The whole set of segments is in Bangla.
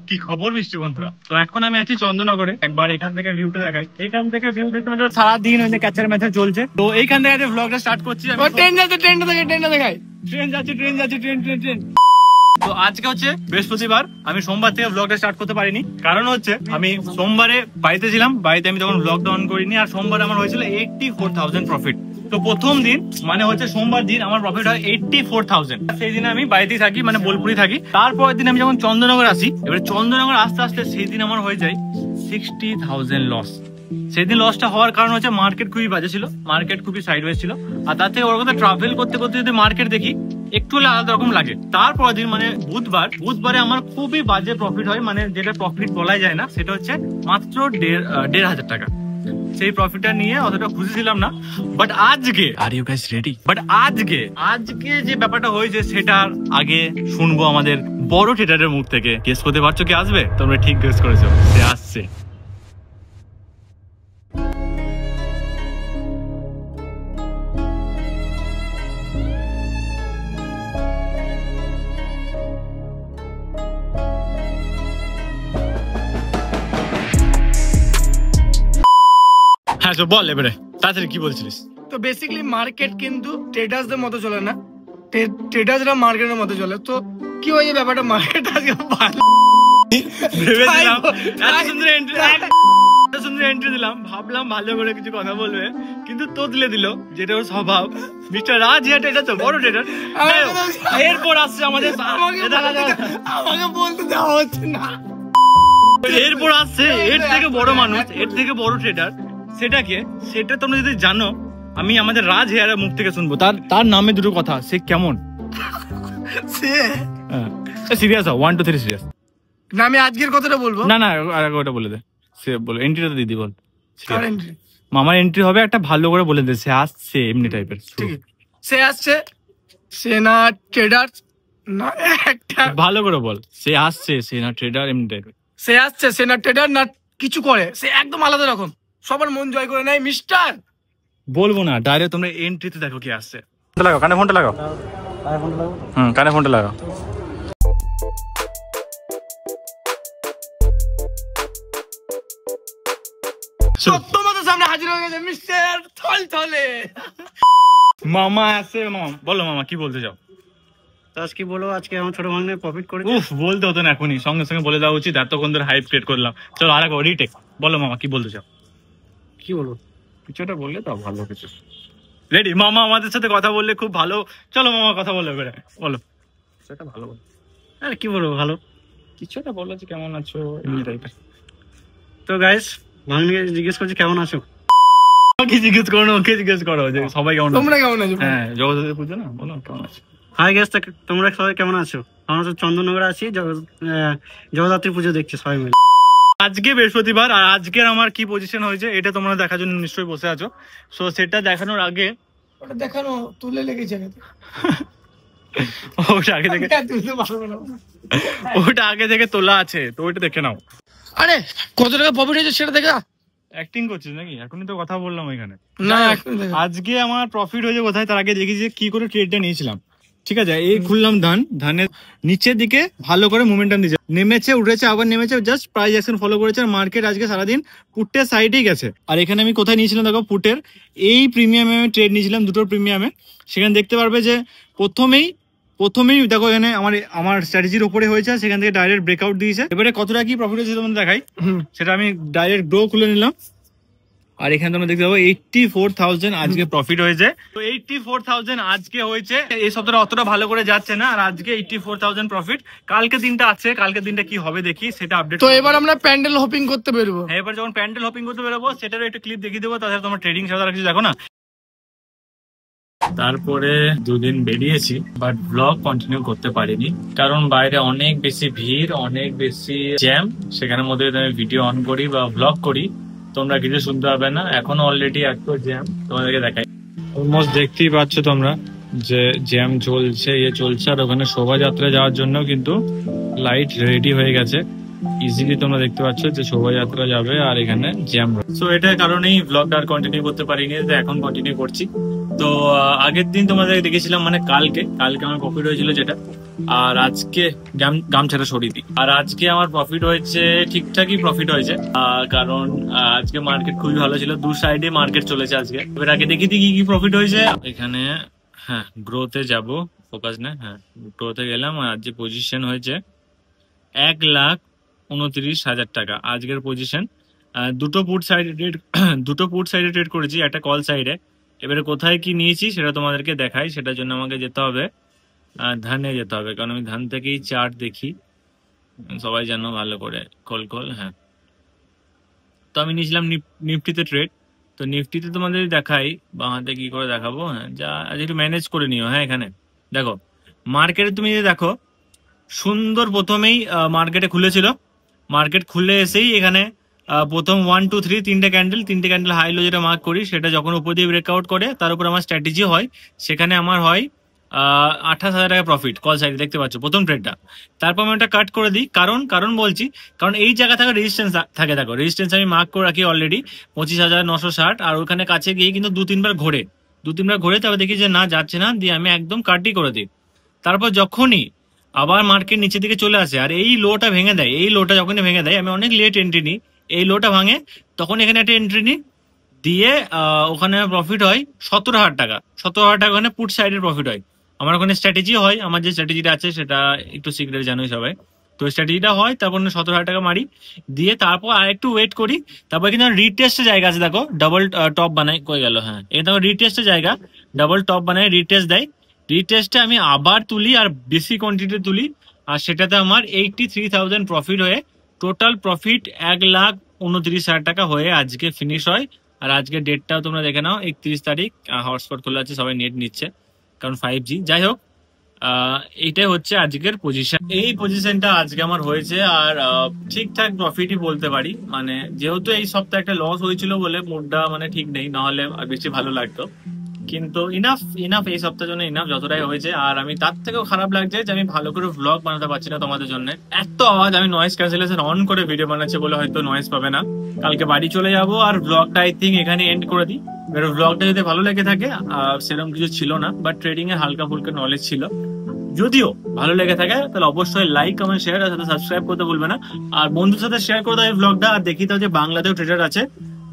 কি খবর মিষ্টি বন্ধুরা? তো এখন আমি আছি চন্দননগরে। একবার এখান থেকে ভিউটা দেখাই। এখান থেকে ভিউ দেখতে পাচ্ছ সারাদিন ওই যে ক্যাচার ম্যাচার চলছে। তো এইখান থেকে আজকে ভ্লগটা স্টার্ট করছি। ট্রেন যাচ্ছে, ট্রেনটা দেখাই। ট্রেন যাচ্ছে, ট্রেন। তো আজকে হচ্ছে বৃহস্পতিবার, আমি সোমবার থেকে ব্লগটা স্টার্ট করতে পারিনি। কারণ হচ্ছে আমি সোমবারে বাড়িতে ছিলাম, বাড়িতে আমি তখন ব্লগটা অন করিনি। আর সোমবারে আমার হয়েছিল 84,000 প্রফিট। তো প্রথম দিন মানে হচ্ছে সোমবার দিন আমার প্রফিট হয় 84,000। সেই দিন আমি বাড়িতেই থাকি, মানে বোলপুরি থাকি। তারপরের দিন আমি যখন চন্দননগর আসি, এবারে চন্দননগর আস্তে আস্তে সেই দিন আমার হয়ে যায় 60,000 লস। সেদিন লসটা হওয়ার কারণ হচ্ছে মার্কেট খুবই বাজে ছিল, মার্কেট খুবই সাইডওয়েজ ছিল। আর তার থেকে ওর কথা ট্রাভেল করতে করতে যদি মার্কেট দেখি একটু হলে আলাদা রকম লাগে। তারপর দিন মানে বুধবারে আমার খুবই বাজে প্রফিট হয়, মানে যেটা প্রফিট বলাই যায় না, সেটা হচ্ছে মাত্র 1,500 টাকা। সেই প্রফিটটা নিয়ে অতটা খুশি ছিলাম না। বাট আজকে are you guys ready? But আজকে যে ব্যাপারটা হয়েছে সেটার আগে শুনবো আমাদের বড় ট্রেডারের মুখ থেকে। গেস করতে পারছো কি আসবে? তোমরা ঠিক গেস করেছো, সে আসছে। হ্যাঁ তো বল এবারে তাড়াতাড়ি কি বলছিলিস? তো বেসিক্যালি মার্কেট কিন্তু ট্রেডার্সদের মতো চলে না, ট্রেডার্সরা মার্কেটের মতো চলে। তো কি হয়েছে ব্যাপারটা, মার্কেট আজকে ভালো ভেবেছিলাম এত সুন্দর এন্ট্রি দিলাম, ভাবলাম ভালো করে কিছু কথা বলবে, কিন্তু তোতলে দিল, যেটা ওর স্বভাব। মিস্টার রাজ এটা তো বড় ট্রেডার। এরপর আসছে আমাদের, আমাকে বলতে দেওয়া হচ্ছে না। এরপর আসছে এর থেকে বড় মানুষ, এর থেকে বড় ট্রেডার। সেটা তোমরা যদি জানো, আমি আমাদের রাজ হেয়ারের মুখ থেকে শুনবো। তার নামে দুটো কথা, সে কেমন? সিরিয়াস হও, 1 2 3 সিরিয়াস। না আমি আজকের কথাটা বলবো। না আর ওটা বলে দে। সে বলো এন্ট্রিটা দিদি বল। মামার এন্ট্রি হবে একটা, ভালো করে বলে দে। সে আসছে এমনি টাইপের। ঠিক আছে, সে আসছে, সে না ট্রেডার না একটা। ভালো করে বল, সে আসছে, সে না ট্রেডার এমনি টাইপের। সে আসছে, সে না ট্রেডার না কিছু করে, সে একদম আলাদা রকম, সবার মন জয় করে নেয়। মিস্টার বলবো না, ডাইরেক্ট তোমরা এন্ট্রিতে দেখো কি আসছে। লাগাও কানে ফোনটা লাগাও। কানে ফোনটা লাগাও। তোমাদের সামনে হাজির হয়ে গেছে মিস্টার থলথলে। মামা আসছে। মামা বলো, মামা কি বলতে চাও? কি বলবো, আজকে আমার ছোট ভাগ্নে প্রফিট করেছে। উফ, বলতে হতো না এখনই, সঙ্গে সঙ্গে বলে দেওয়া উচিত। এতক্ষণ ধরে হাইপ ক্রিয়েট করলাম। চলো আরেকবার রিটেক। বলো মামা কি বলতে চাও? কি বলবো, কিছু একটা বললে তো ভালো কিছু। রেডি? মামা আমাদের সাথে কথা বললে খুব ভালো। চলো মামা কথা বলো এবারে, বলো সেটা ভালো বলো। আর কি বলবো, ভালো কিছু একটা বলো যে কেমন আছো এমনি টাইপের। তো গাইস, ভাগ্নে জিজ্ঞেস করছি কেমন আছো। কি জিজ্ঞেস করো, ওকে জিজ্ঞেস করো যে সবাই কেমন আছে। তোমরা কেমন আছো? হ্যাঁ, জগদ্ধাত্রী পুজো না, বলো কেমন আছো। হাই গাইস, তোমরা সবাই কেমন আছো? আমরা তো চন্দননগরে আছি, জগদ্ধাত্রী পুজো দেখছি সবাই মিলে। আজকে বৃহস্পতিবার, আর আজকের আমার কি পজিশন হয়েছে এটা তোমরা দেখার জন্য নিশ্চয়ই বসে আছো। সো সেটা দেখানোর আগে ওটা দেখানো তুলে লেগেছে। ওটা আগে থেকে তোলা আছে, তো ওইটা দেখে নাও। আরে কত টাকা প্রফিট হয়েছে সেটা দেখা। অ্যাক্টিং করছিস নাকি? এখনই তো কথা বললাম ওইখানে। না আজকে আমার প্রফিট হয়েছে কোথায়, তার আগে দেখি যে কি করে ট্রেডটা নিয়েছিলাম। ঠিক আছে, এই খুললাম ধানের নিচের দিকে ভালো করে মোমেন্টাম দিয়েছে, নেমেছে উঠেছে আবার নেমেছে, জাস্ট প্রাইস অ্যাকশন ফলো করেছে। আর মার্কেট আজকে সারাদিন পুটের সাইডেই গেছে। আর এখানে আমি কোথায় নিয়েছিলাম দেখো, পুটের এই প্রিমিয়ামে আমি ট্রেড নিয়েছিলাম, দুটো প্রিমিয়ামে। সেখানে দেখতে পারবে যে প্রথমেই দেখো এখানে আমার স্ট্র্যাটেজির উপরে হয়েছে, সেখান থেকে ডাইরেক্ট ব্রেকআউট দিয়েছে। এবারে কতটা কি প্রফিট হয়েছে তোমাদের দেখাই, সেটা আমি ডাইরেক্ট গ্রো খুলে নিলাম। আর এখানে তোমরা দেখতে পাবো 84,000 আজকে প্রফিট হয়েছে। তো 84,000 আজকে হয়েছে। এই সপ্তাহটা অতটা ভালো করে যাচ্ছে না, আর আজকে 84,000 প্রফিট। কালকে দিনটা আছে, কালকে দিনটা কি হবে দেখি, সেটা আপডেট। তো এবার আমরা প্যান্ডেল হপিং করতে বেরোবো। হ্যাঁ, এবার যখন প্যান্ডেল হপিং করতে বেরোবো সেটারও একটা ক্লিপ দেখিয়ে দেবো। তাছাড়া তোমার ট্রেডিং সাথে কিছু দেখো না। তারপরে দুদিন বেরিয়েছি, বাট ব্লগ কন্টিনিউ করতে পারিনি, কারণ বাইরে অনেক বেশি ভিড়, অনেক বেশি জ্যাম। সেখানের মধ্যে আমি ভিডিও অন করি বা ব্লগ করি, তোমরা কিছু শুনতে পাবে না। এখনো অলরেডি এত জ্যাম, তোমাদেরকে দেখাই। অলমোস্ট দেখতেই পাচ্ছ তোমরা যে জ্যাম চলছে। আর ওখানে শোভাযাত্রা যাওয়ার জন্য কিন্তু লাইট রেডি হয়ে গেছে। ইজিলি তোমরা দেখতে পাচ্ছ যে শোভাযাত্রা যাবে, আর এখানে জ্যাম। সো এটার কারণেই ব্লগটা আর কন্টিনিউ করতে পারিনি, এখন কন্টিনিউ করছি। তো আগের দিন তোমাদের দেখেছিলাম মানে কালকে আমার প্রফিট হয়েছিল যেটা, আর আজকে গামছাটা সরিয়ে দিই। আর আজকে আমার প্রফিট হয়েছে, ঠিকঠাকই প্রফিট হয়েছে, কারণ আজকে মার্কেট খুবই ভালো ছিল, দু সাইডে মার্কেট চলেছে আজকে। এবার আগে দেখি কি কি প্রফিট হয়েছে এখানে। হ্যাঁ, গ্রোথে যাব, ফোকাস না, হ্যাঁ গ্রোথে গেলাম। আর আজ যে পজিশন হয়েছে 1,29,000 টাকা আজকের পজিশন। দুটো পুট সাইডে ট্রেড করেছি, একটা কল সাইডে। এবারে কোথায় কি নিয়েছি সেটা তোমাদেরকে দেখাই। সেটার জন্য আমাকে যেতে হবে ধানে যেতে হবে, কারণ আমি ধান থেকেই চার্ট দেখি, সবাই জানো ভালো করে। কল হ্যাঁ, তো আমি নিয়েছিলাম নিফটিতে ট্রেড। তো নিফটিতে তোমাদের দেখাই, বাঁহাতে কি করে দেখাবো। হ্যাঁ, যা আজ একটু ম্যানেজ করে নিও। হ্যাঁ, এখানে দেখো মার্কেটে তুমি যদি দেখো সুন্দর প্রথমেই মার্কেটে খুলেছিল, মার্কেট খুলে এসেই এখানে প্রথম 1 2 3 তিনটে ক্যান্ডেল হাই লো যেটা মার্ক করি, সেটা যখন উপর দিয়ে ব্রেকআউট করে তার উপর আমার স্ট্র্যাটেজি হয়, সেখানে আমার হয় 28,000 টাকা প্রফিট কল সাইডে, দেখতে পাচ্ছ প্রথম ট্রেডটা। তারপর আমি ওটা কাট করে দিই, কারণ বলছি, কারণ এই জায়গা থেকে রেজিস্ট্যান্স থাকে, দেখো রেজিস্ট্যান্স আমি মার্ক করে রাখি অলরেডি 25,960। আর ওখানে কাছে গিয়ে কিন্তু দু তিনবার ঘোরে তারপর দেখি যে না যাচ্ছে না, দিয়ে আমি একদম কাটই করে দিই। তারপর যখনই আবার মার্কেট নিচের দিকে চলে আসে আর এই লোটা ভেঙে দেয়, এই লোটা যখনই ভেঙে দেয় আমি অনেক লেট এন্ট্রি নিই, এই লোটা ভাঙে তখন এখানে একটা এন্ট্রি নিই, দিয়ে ওখানে প্রফিট হয় 17,000 টাকা। 17,000 টাকা ওখানে পুট সাইডের প্রফিট হয়। আমার ওখানে স্ট্র্যাটেজি হয়, আমার যে স্ট্র্যাটেজিটা আছে সেটা একটু সিক্রেট জানোই সবাই। তো স্ট্র্যাটেজিটা হয়, তারপর 17,000 টাকা মারি, দিয়ে তারপর আর একটু ওয়েট করি। তারপর কিন্তু রিটেস্টের জায়গা আছে, দেখো ডাবল টপ বানাই, কই গেল, হ্যাঁ এটা দেখো রিটেস্টের জায়গা, ডাবল টপ বানাই, রিটেস্ট দেয়। রিটেস্টে আমি আবার তুলি আর বেশি কোয়ান্টিটি তুলি, আর সেটাতে আমার 83,000 প্রফিট হয়ে টোটাল প্রফিট 1,29,000 টাকা হয়ে আজকে ফিনিশ হয়। আর আজকে ডেটটাও তোমরা দেখে নাও, 31 তারিখ। হটস্পট খোলা আছে, সবাই নেট নিচ্ছে কারণ 5G। যাই হোক, এইটাই হচ্ছে আজকের পজিশন। এই পজিশনটা আজকে আমার হয়েছে, আর ঠিকঠাক প্রফিটই বলতে পারি। মানে যেহেতু এই সপ্তাহে একটা লস হয়েছিল বলে মুডটা মানে ঠিক নেই, নাহলে আর বেশি ভালো লাগতো। কিন্তু ইনাফ এই সপ্তাহের জন্য ইনাফ যতটাই হয়েছে। আর আমি তার থেকেও খারাপ লাগছে যে আমি ভালো করে ভ্লগ বানাতে পারছি না তোমাদের জন্য, এত আওয়াজ। আমি নয়েজ ক্যান্সেলেশন অন করে ভিডিও বানাচ্ছি বলে হয়তো নয়েজ পাবে না। কালকে বাড়ি চলে যাব আর ব্লগটা আই থিঙ্ক এখানে এন্ড করে দিই। এবার ব্লগটা যদি ভালো লেগে থাকে, সেরকম কিছু ছিল না, বাট ট্রেডিং এর হালকা ফুলকা নলেজ ছিল। যদিও ভালো লেগে থাকে তাহলে অবশ্যই লাইক কমেন্ট শেয়ার আর সাথে সাবস্ক্রাইব করতে ভুলবে না। আর বন্ধুর সাথে শেয়ার করে দাও এই ব্লগটা। আর দেখি তাও যে বাংলাতেও ট্রেডার আছে,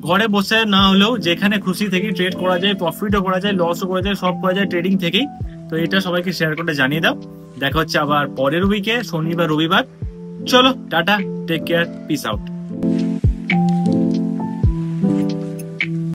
ঘরে বসে না হলেও যেখানে খুশি থেকে ট্রেড করা যায়, প্রফিটও করা যায়, লসও করা যায়, সব করা যায় ট্রেডিং থেকেই। তো এটা সবাইকে শেয়ার করে জানিয়ে দাও। দেখা হচ্ছে আবার পরের উইকে, শনিবার রবিবার। চলো tata, take care, peace out.